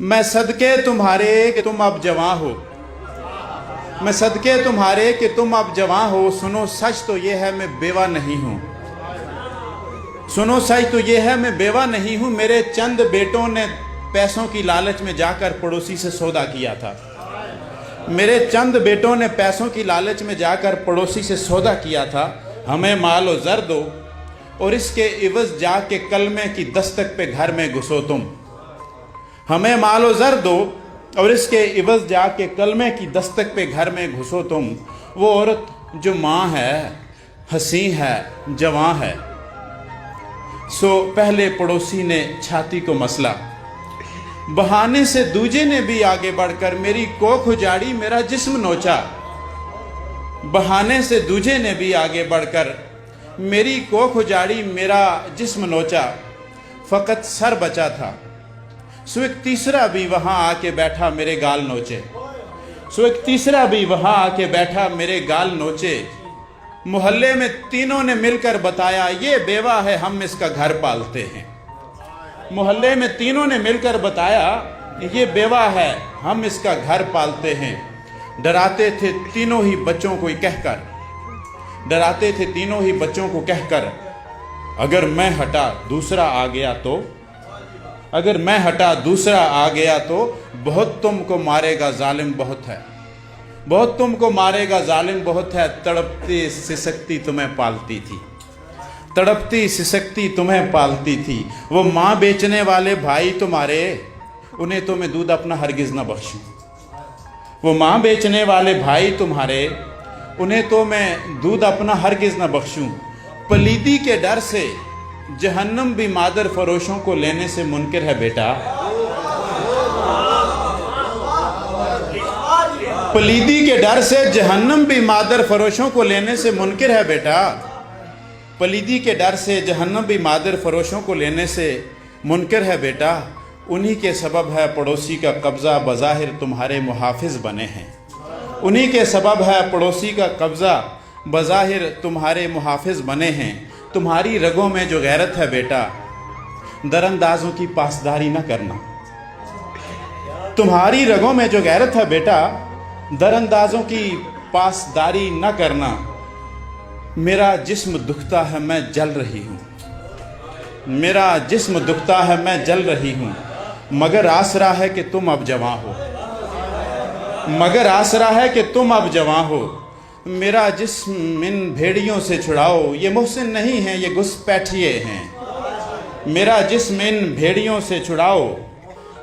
मैं सदके तुम्हारे कि तुम अब जवां हो, मैं सदके तुम्हारे कि तुम अब जवां हो। सुनो सच तो ये है मैं बेवा नहीं हूँ, सुनो सच तो ये है मैं बेवा नहीं हूँ। मेरे चंद बेटों ने पैसों की लालच में जाकर पड़ोसी से सौदा किया था, मेरे चंद बेटों ने पैसों की लालच में जाकर पड़ोसी से सौदा किया था। हमें माल व ज़र दो और इसके इवज़ जाके कलमे की दस्तक पे घर में घुसो तुम। हमें माल व ज़र दो और इसके इवज़ जाके कलमे की दस्तक पे घर में घुसो तुम। वो औरत जो माँ है, हसी है, जवां है। सो पहले पड़ोसी ने छाती को मसला, बहाने से दूजे ने भी आगे बढ़कर मेरी कोख उजाड़ी, मेरा जिस्म नोचा। बहाने से दूजे ने भी आगे बढ़कर मेरी कोख उजाड़ी, मेरा जिस्म नोचा। फ़कत सर बचा था, सो एक तीसरा भी वहाँ आके बैठा मेरे गाल नोचे, सो एक तीसरा भी वहाँ आके बैठा मेरे गाल नोचे। मोहल्ले में तीनों ने मिलकर बताया ये बेवा है, हम इसका घर पालते हैं। मोहल्ले में तीनों ने मिलकर बताया ये बेवा है, हम इसका घर पालते हैं। डराते थे तीनों ही बच्चों को कहकर, डराते थे तीनों ही बच्चों को कहकर, अगर मैं हटा दूसरा आ गया तो, अगर मैं हटा दूसरा आ गया तो बहुत तुमको मारेगा जालिम बहुत है, बहुत तुमको मारेगा जालिम बहुत है। तड़पती सिसकती तुम्हें पालती थी, तड़पती सिसकती तुम्हें पालती थी। वो माँ बेचने वाले भाई तुम्हारे, उन्हें तो मैं दूध अपना हरगिज़ न बख्शूं। वो माँ बेचने वाले भाई तुम्हारे, उन्हें तो मैं दूध अपना हरगिज़ न बख्शूं। पलीदी के डर से जहन्नम भी मादर फरोशों को लेने से मुनकिर है बेटा। पलीदी के डर से जहन्नम भी मादर फरोशों को लेने से मुनकिर है बेटा। पलीदी के डर से जहन्नम भी मादर फरोशों को लेने से मुनकिर है बेटा। उन्हीं के सबब है पड़ोसी का कब्ज़ा, बज़ाहिर तुम्हारे मुहाफिज बने हैं। उन्हीं के सबब है पड़ोसी का कब्ज़ा, बज़ाहिर तुम्हारे मुहाफिज बने हैं। तुम्हारी रगों में जो गैरत है बेटा, दरअंदाजों की पासदारी न करना। तुम्हारी रगों में जो गैरत है बेटा, दरअंदाजों की पासदारी न करना। मेरा जिस्म दुखता है मैं जल रही हूँ, मेरा जिस्म दुखता है मैं जल रही हूँ। मगर आसरा है कि तुम अब जवां हो, मगर आसरा है कि तुम अब जवां हो। मेरा जिस्म इन भेड़ियों से छुड़ाओ, ये मुहसिन नहीं हैं ये घुसपैठिए हैं। मेरा जिस्म इन भेड़ियों से छुड़ाओ,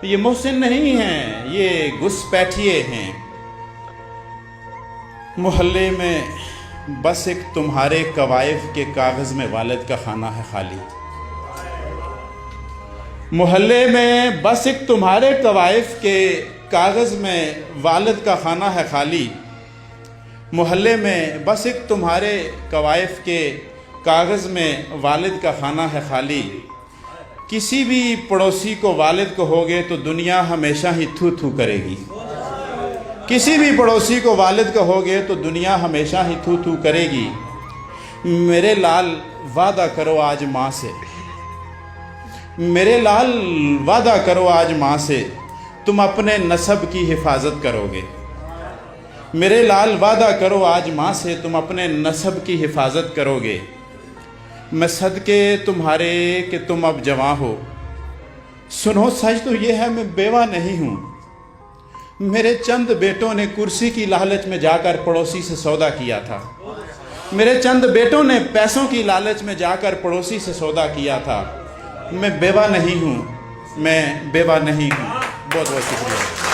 ये मुहसिन नहीं हैं ये घुसपैठिए हैं। मोहल्ले में बस एक तुम्हारे कवायफ के कागज़ में वालिद का खाना है खाली। मोहल्ले में बस एक तुम्हारे कवायफ के कागज़ में वालिद का खाना है खाली। मोहल्ले में बस एक तुम्हारे कवायफ के कागज़ में वालिद का खाना है खाली। किसी भी पड़ोसी को वालिद कहोगे तो दुनिया हमेशा ही थू थू करेगी। किसी भी पड़ोसी को वालिद कहोगे तो दुनिया हमेशा ही थू थू करेगी। मेरे लाल वादा करो आज माँ से, मेरे लाल वादा करो आज माँ से, तुम अपने नसब की हिफाजत करोगे। मेरे लाल वादा करो आज माँ से, तुम अपने नसब की हिफाजत करोगे। मैं सदके तुम्हारे कि तुम अब जवां हो। सुनो सच तो ये है मैं बेवा नहीं हूँ। मेरे चंद बेटों ने कुर्सी की लालच में जाकर पड़ोसी से सौदा किया था। मेरे चंद बेटों ने पैसों की लालच में जाकर पड़ोसी से सौदा किया था। मैं बेवा नहीं हूँ, मैं बेवा नहीं हूँ। बहुत बहुत शुक्रिया।